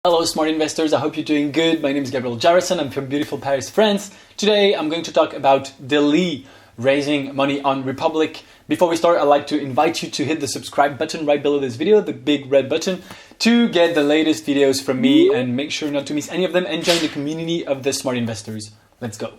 Hello smart investors, I hope you're doing good. My name is Gabriel Jarrison, I'm from beautiful Paris, France. Today I'm going to talk about Delee raising money on Republic. Before we start, I'd like to invite you to hit the subscribe button right below this video, the big red button, to get the latest videos from me and make sure not to miss any of them and join the community of the smart investors. Let's go.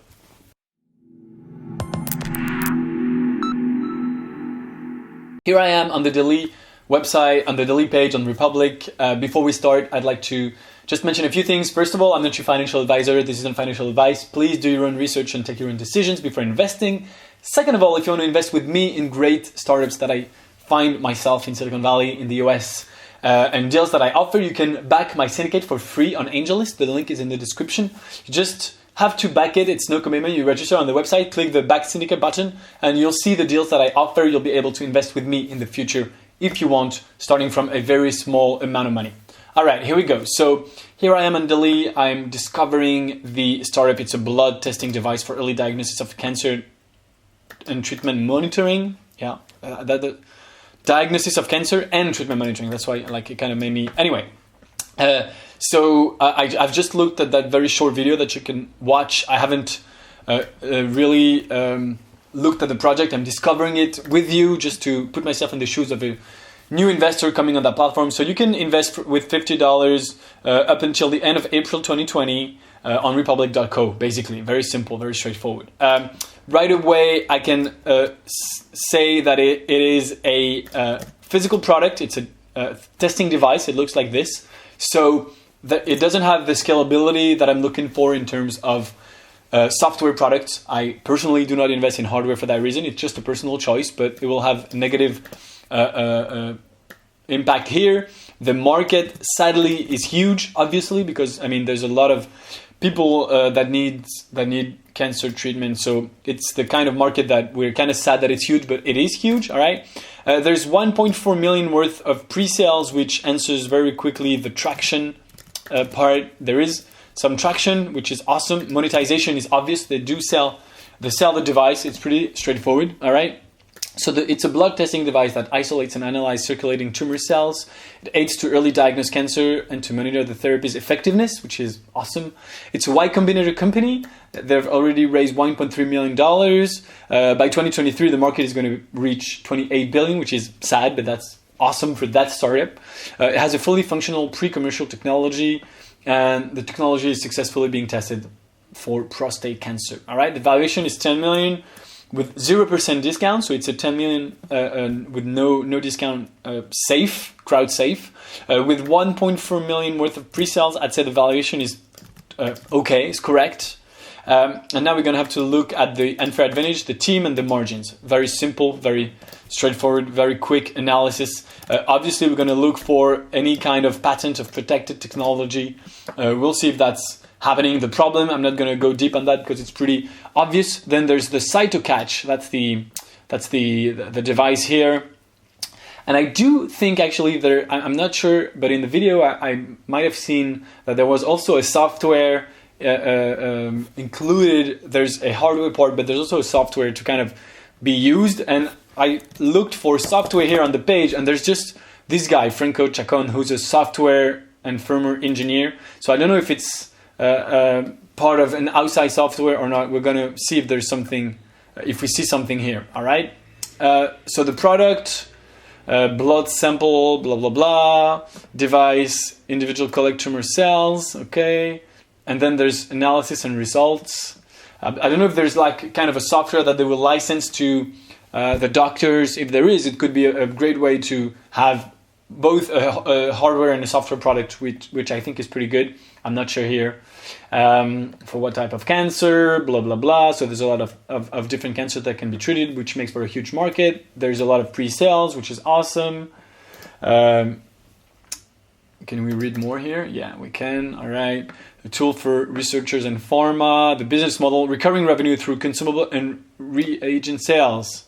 Here I am on the Delee website, on the Delee page on Republic. Before we start, I'd like to just mention a few things. First of all, I'm not your financial advisor. This isn't financial advice. Please do your own research and take your own decisions before investing. Second of all, if you want to invest with me in great startups that I find myself in Silicon Valley, in the US, and deals that I offer, you can back my syndicate for free on AngelList. The link is in the description. You just have to back it. It's no commitment. You register on the website, click the back syndicate button, and you'll see the deals that I offer. You'll be able to invest with me in the future if you want, starting from a very small amount of money. All right, here we go. So here I am on Delee. I'm discovering the startup. It's a blood testing device for early diagnosis of cancer and treatment monitoring. Yeah, the diagnosis of cancer and treatment monitoring. That's why it kind of made me, anyway. So I've just looked at that very short video that you can watch. I haven't really looked at the project. I'm discovering it with you just to put myself in the shoes of a new investor coming on that platform. So you can invest with $50 up until the end of April 2020 on republic.co, basically. Very simple, very straightforward. Right away, I can say that it is a physical product. It's a testing device. It looks like this. So it doesn't have the scalability that I'm looking for in terms of software products. I personally do not invest in hardware for that reason. It's just a personal choice, but it will have a negative impact here. The market, sadly, is huge, obviously, because there's a lot of people that need cancer treatment. So it's the kind of market that we're kind of sad that it's huge, but it is huge. All right. There's 1.4 million worth of pre-sales, which answers very quickly the traction part. There is some traction, which is awesome. Monetization is obvious. They sell the device. It's pretty straightforward. All right. So it's a blood testing device that isolates and analyzes circulating tumor cells. It aids to early diagnose cancer and to monitor the therapy's effectiveness, which is awesome. It's a Y Combinator company. They've already raised $1.3 million. By 2023, the market is going to reach $28 billion, which is sad, but that's awesome for that startup. It has a fully functional pre-commercial technology, and the technology is successfully being tested for prostate cancer. All right, the valuation is $10 million with 0% discount, so it's a $10 million with no discount, crowd safe. With 1.4 million worth of pre-sales, I'd say the valuation is okay, it's correct. And now we're going to have to look at the unfair advantage, the team, and the margins. Very simple, very straightforward, very quick analysis. Obviously, we're going to look for any kind of patent of protected technology. We'll see if that's happening. The problem, I'm not going to go deep on that because it's pretty obvious. Then there's the cytocatch. That's the device here. And I do think actually I'm not sure, but in the video I might have seen that there was also a software included. There's a hardware part, but there's also a software to kind of be used. And I looked for software here on the page, and there's just this guy, Franco Chacon, who's a software and firmware engineer. So I don't know if it's part of an outside software or not. We're going to see if there's something, if we see something here. All right. So the product, blood sample, blah, blah, blah, device, individual collect tumor cells. Okay. And then there's analysis and results. I don't know if there's kind of a software that they will license to the doctors. If there is, it could be a great way to have both a hardware and a software product, which I think is pretty good. I'm not sure here for what type of cancer, blah, blah, blah. So there's a lot of different cancers that can be treated, which makes for a huge market. There's a lot of pre-sales, which is awesome. Can we read more here? Yeah, we can. All right. A tool for researchers and pharma. The business model, recurring revenue through consumable and reagent sales.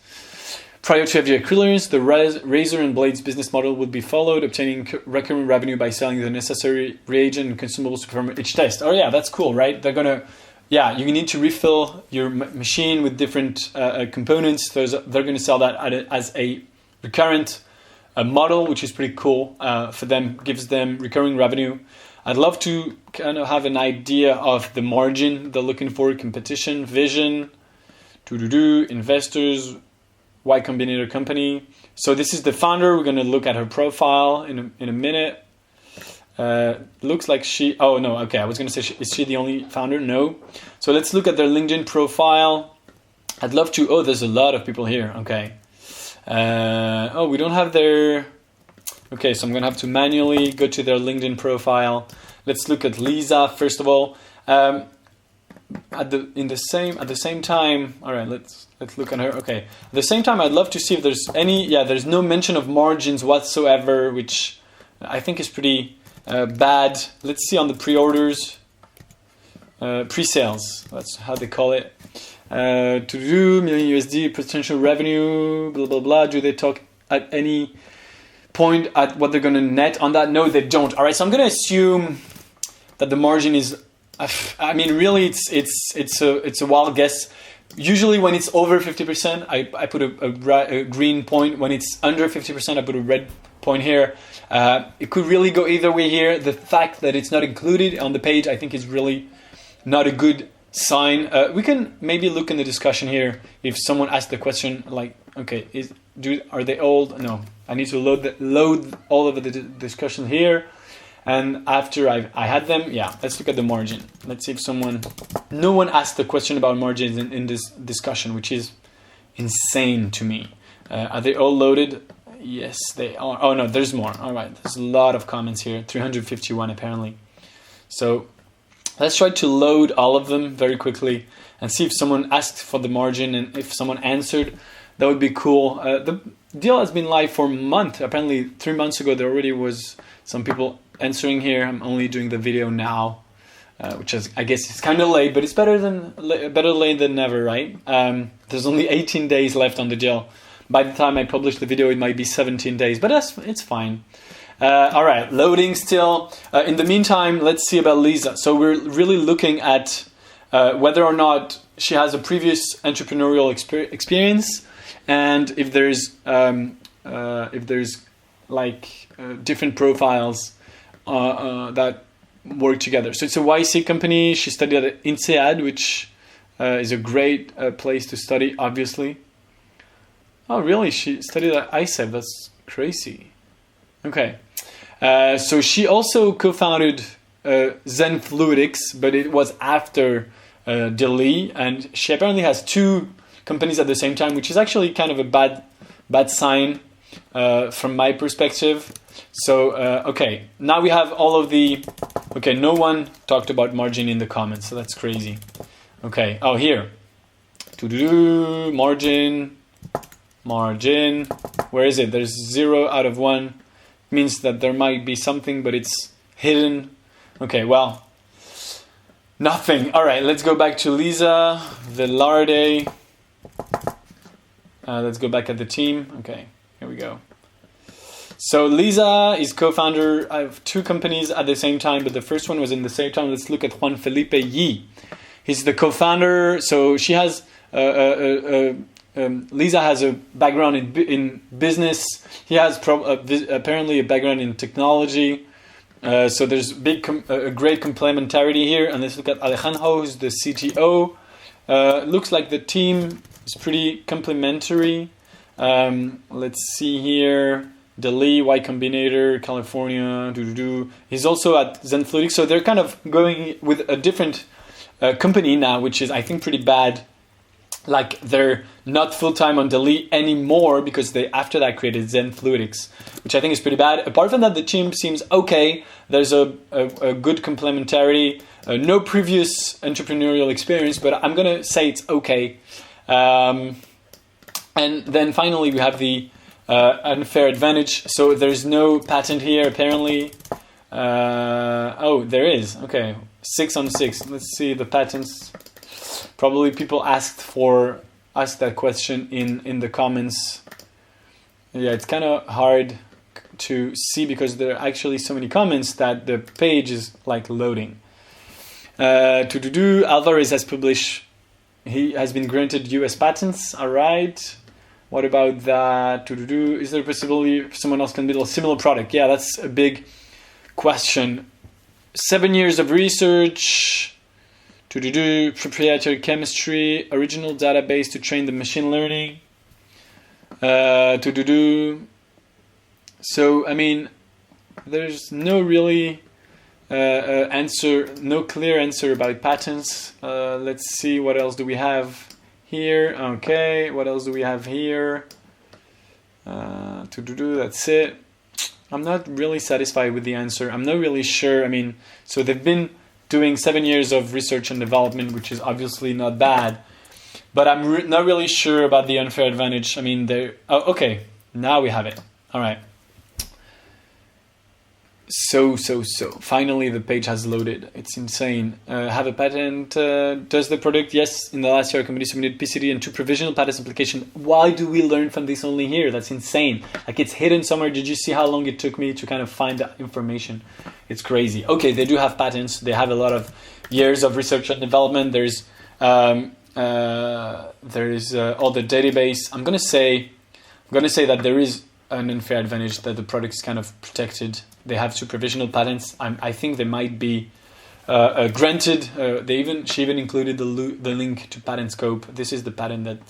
Prior to FDA clearance, the razor and blades business model would be followed, obtaining recurring revenue by selling the necessary reagent and consumables to perform each test. Oh yeah, that's cool, right? They're gonna, you need to refill your machine with different components. They're gonna sell that as a recurrent model, which is pretty cool for them, gives them recurring revenue. I'd love to kind of have an idea of the margin they're looking for, competition, vision, investors, Y Combinator company. So this is the founder. We're going to look at her profile in a minute. Looks like she... Oh, no. Okay, I was going to say, is she the only founder? No. So let's look at their LinkedIn profile. I'd love to... Oh, there's a lot of people here. Okay. We don't have their... Okay, so I'm going to have to manually go to their LinkedIn profile. Let's look at Lisa, first of all. At the same time... All right, let's look at her. Okay. At the same time, I'd love to see if there's any... Yeah, there's no mention of margins whatsoever, which I think is pretty... bad. Let's see on the pre-orders, pre-sales. That's how they call it. $million USD potential revenue. Blah blah blah. Do they talk at any point at what they're going to net on that? No, they don't. All right. So I'm going to assume that the margin is. I mean, really, it's a wild guess. Usually, when it's over 50%, I put a green point. When it's under 50%, I put a red point here. It could really go either way here. The fact that it's not included on the page, I think, is really not a good sign. We can maybe look in the discussion here if someone asked the question like, okay, are they old? No, I need to load all of the discussion here. And after I had them, yeah, let's look at the margin. Let's see if no one asked the question about margins in this discussion, which is insane to me. Are they all loaded? Yes, they are. Oh, no, there's more. All right, there's a lot of comments here, 351 apparently. So let's try to load all of them very quickly and see if someone asked for the margin, and if someone answered, that would be cool. The deal has been live for a month. Apparently 3 months ago, there already was some people answering here. I'm only doing the video now, which is, I guess, it's kind of late, but it's better late than never, right? There's only 18 days left on the deal. By the time I publish the video, it might be 17 days, but it's fine. All right, loading still. In the meantime, let's see about Lisa. So we're really looking at whether or not she has a previous entrepreneurial experience, and if there's different profiles that work together. So it's a YC company. She studied at INSEAD, which is a great place to study, obviously. Oh, really? She studied at ISEB. That's crazy. Okay. So she also co-founded Zen Fluidics, but it was after Delee, and she apparently has 2 companies at the same time, which is actually kind of a bad sign from my perspective. So, okay. Now we have all of the... Okay, no one talked about margin in the comments, so that's crazy. Okay. Oh, here. Margin, where is it? There's 0 out of 1. Means that there might be something, but it's hidden. Okay, well, nothing. All right, let's go back to Lisa Velarde. Let's go back at the team. Okay, here we go. So Lisa is co-founder of 2 companies at the same time, but the first one was in the same time. Let's look at Juan Felipe Yi. He's the co-founder. So she has Lisa has a background in business. He has apparently a background in technology. So there's a great complementarity here. And let's look at Alejandro, who's the CTO. Looks like the team is pretty complementary. Let's see here. Delee, Y Combinator, California. He's also at Zen Fluidics. So they're kind of going with a different company now, which is, I think, pretty bad. Like, they're not full-time on Delee anymore because they, after that, created Zen Fluidics, which I think is pretty bad. Apart from that, the team seems okay. There's a good complementarity. No previous entrepreneurial experience, but I'm going to say it's okay. And then finally, we have the unfair advantage. So there's no patent here, apparently. Oh, there is. Okay, 6 on 6. Let's see the patents. Probably people asked that question in the comments. Yeah, it's kind of hard to see because there are actually so many comments that the page is like loading. Alvarez has published. He has been granted U.S. patents. All right. What about that? Is there a possibility someone else can build a similar product? Yeah, that's a big question. 7 years of research, proprietary chemistry, original database to train the machine learning, So, I mean, there's no really no clear answer about patents. Let's see, what else do we have here? Okay, what else do we have here? That's it. I'm not really satisfied with the answer. I'm not really sure. I mean, so they've been doing 7 years of research and development, which is obviously not bad, but I'm not really sure about the unfair advantage. I mean, okay, now we have it. All right. So. Finally, the page has loaded. It's insane. Have a patent. Does the product? Yes. In the last year, a company submitted PCT and 2 provisional patents application. Why do we learn from this only here? That's insane. Like, it's hidden somewhere. Did you see how long it took me to kind of find that information? It's crazy. Okay, they do have patents. They have a lot of years of research and development. There's all the database. I'm gonna say that there is an unfair advantage, that the product is kind of protected. They have 2 provisional patents. I think they might be granted. She even included the link to patent scope. This is the patent that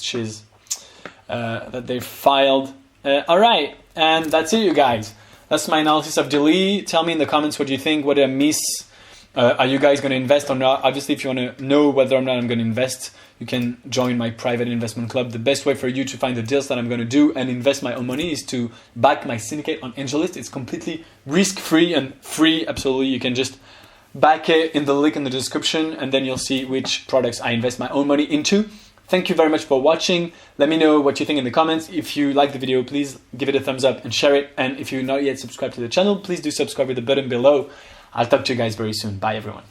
that they filed. All right, and that's it, you guys. That's my analysis of Delee. Tell me in the comments what you think. What did I miss? Are you guys going to invest or not? Obviously, if you want to know whether or not I'm going to invest, you can join my private investment club. The best way for you to find the deals that I'm going to do and invest my own money is to back my syndicate on AngelList. It's completely risk-free and free, absolutely. You can just back it in the link in the description, and then you'll see which products I invest my own money into. Thank you very much for watching. Let me know what you think in the comments. If you like the video, please give it a thumbs up and share it. And if you're not yet subscribed to the channel, please do subscribe with the button below. I'll talk to you guys very soon. Bye, everyone.